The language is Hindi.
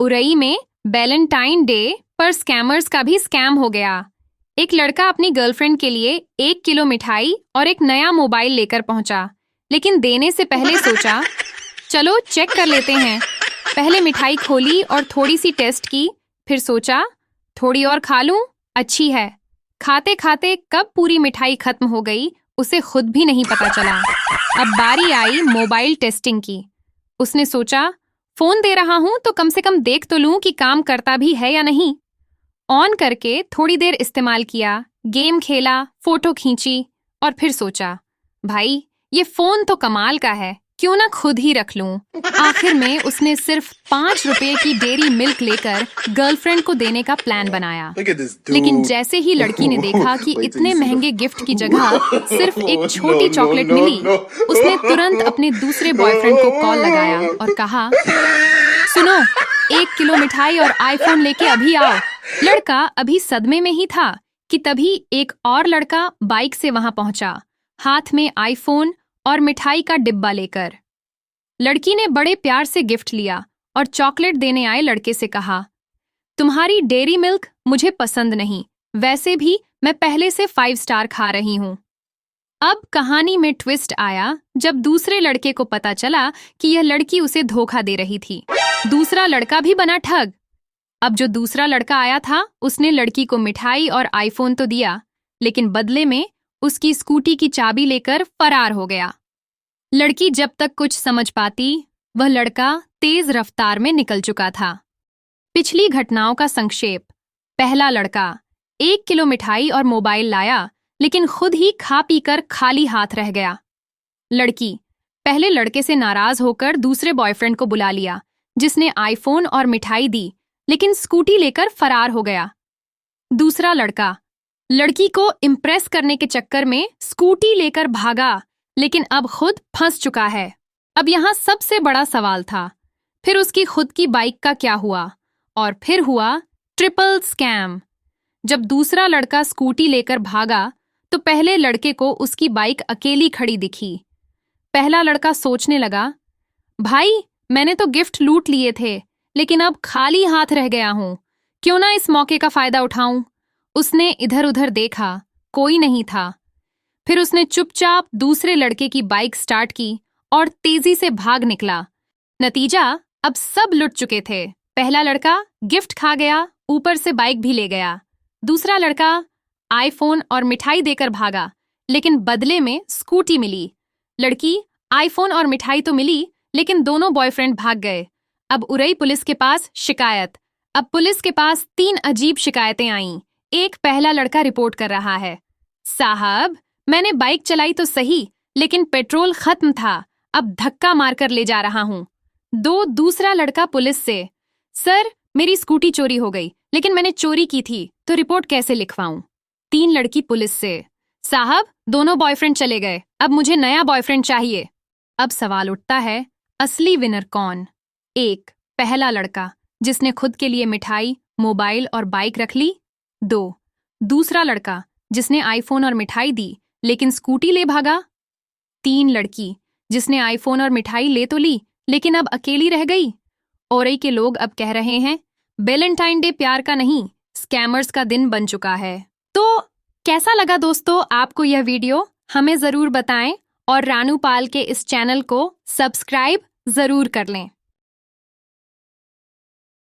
उरई में वैलेंटाइन डे पर स्कैमर्स का भी स्कैम हो गया। एक लड़का अपनी गर्लफ्रेंड के लिए 1 किलो मिठाई और एक नया मोबाइल लेकर पहुंचा, लेकिन देने से पहले सोचा चलो चेक कर लेते हैं। पहले मिठाई खोली और थोड़ी सी टेस्ट की, फिर सोचा थोड़ी और खा लूं, अच्छी है। खाते खाते कब पूरी मिठाई खत्म हो गई उसे खुद भी नहीं पता चला। अब बारी आई मोबाइल टेस्टिंग की। उसने सोचा फोन दे रहा हूं तो कम से कम देख तो लूं कि काम करता भी है या नहीं। ऑन करके थोड़ी देर इस्तेमाल किया, गेम खेला, फोटो खींची और फिर सोचा भाई ये फोन तो कमाल का है, क्यों ना खुद ही रख लूं। आखिर में उसने सिर्फ 5 रुपए की डेयरी मिल्क लेकर गर्लफ्रेंड को देने का प्लान बनाया। लेकिन जैसे ही लड़की ने देखा कि इतने महंगे गिफ्ट की जगह सिर्फ एक छोटी चॉकलेट मिली, उसने तुरंत अपने दूसरे बॉयफ्रेंड को कॉल लगाया और कहा सुनो 1 किलो मिठाई और आईफोन लेके अभी आओ। लड़का अभी सदमे में ही था कि तभी एक और लड़का बाइक से वहां पहुंचा, हाथ में आईफोन और मिठाई का डिब्बा लेकर। लड़की ने बड़े प्यार से गिफ्ट लिया और चॉकलेट देने आए लड़के से कहा तुम्हारी डेयरी मिल्क मुझे पसंद नहीं, वैसे भी मैं पहले से 5 स्टार खा रही हूं। अब कहानी में ट्विस्ट आया जब दूसरे लड़के को पता चला कि यह लड़की उसे धोखा दे रही थी। दूसरा लड़का भी बना ठग। अब जो दूसरा लड़का आया था उसने लड़की को मिठाई और आईफोन तो दिया, लेकिन बदले में उसकी स्कूटी की चाबी लेकर फरार हो गया। लड़की जब तक कुछ समझ पाती, वह लड़का तेज रफ्तार में निकल चुका था। पिछली घटनाओं का संक्षेप। पहला लड़का 1 किलो मिठाई और मोबाइल लाया, लेकिन खुद ही खा पीकर खाली हाथ रह गया। लड़की पहले लड़के से नाराज होकर दूसरे बॉयफ्रेंड को बुला लिया, जिसने आईफोन और मिठाई दी, लेकिन स्कूटी लेकर फरार हो गया। दूसरा लड़का लड़की को इम्प्रेस करने के चक्कर में स्कूटी लेकर भागा, लेकिन अब खुद फंस चुका है। अब यहाँ सबसे बड़ा सवाल था, फिर उसकी खुद की बाइक का क्या हुआ? और फिर हुआ ट्रिपल स्कैम। जब दूसरा लड़का स्कूटी लेकर भागा तो पहले लड़के को उसकी बाइक अकेली खड़ी दिखी। पहला लड़का सोचने लगा भाई मैंने तो गिफ्ट लूट लिए थे, लेकिन अब खाली हाथ रह गया हूं, क्यों ना इस मौके का फायदा उठाऊं। उसने इधर उधर देखा, कोई नहीं था। फिर उसने चुपचाप दूसरे लड़के की बाइक स्टार्ट की और तेजी से भाग निकला। नतीजा अब सब लुट चुके थे। पहला लड़का गिफ्ट खा गया, ऊपर से बाइक भी ले गया। दूसरा लड़का आईफोन और मिठाई देकर भागा, लेकिन बदले में स्कूटी मिली। लड़की आईफोन और मिठाई तो मिली, लेकिन दोनों बॉयफ्रेंड भाग गए। अब उरई पुलिस के पास शिकायत। अब पुलिस के पास 3 अजीब शिकायतें आईं। एक पहला लड़का रिपोर्ट कर रहा है, साहब मैंने बाइक चलाई तो सही, लेकिन पेट्रोल खत्म था, अब धक्का मारकर ले जा रहा हूं। 2 दूसरा लड़का पुलिस से, सर मेरी स्कूटी चोरी हो गई, लेकिन मैंने चोरी की थी तो रिपोर्ट कैसे लिखवाऊं। 3 लड़की पुलिस से, साहब दोनों बॉयफ्रेंड चले गए, अब मुझे नया बॉयफ्रेंड चाहिए। अब सवाल उठता है असली विनर कौन? 1 पहला लड़का जिसने खुद के लिए मिठाई, मोबाइल और बाइक रख ली। 2 दूसरा लड़का जिसने आईफोन और मिठाई दी, लेकिन स्कूटी ले भागा। 3 लड़की जिसने आईफोन और मिठाई ले तो ली, लेकिन अब अकेली रह गई। औरई के लोग अब कह रहे हैं वैलेंटाइन डे प्यार का नहीं, स्कैमर्स का दिन बन चुका है। तो कैसा लगा दोस्तों आपको यह वीडियो? हमें जरूर बताएं और रानू पाल के इस चैनल को सब्सक्राइब जरूर कर लें।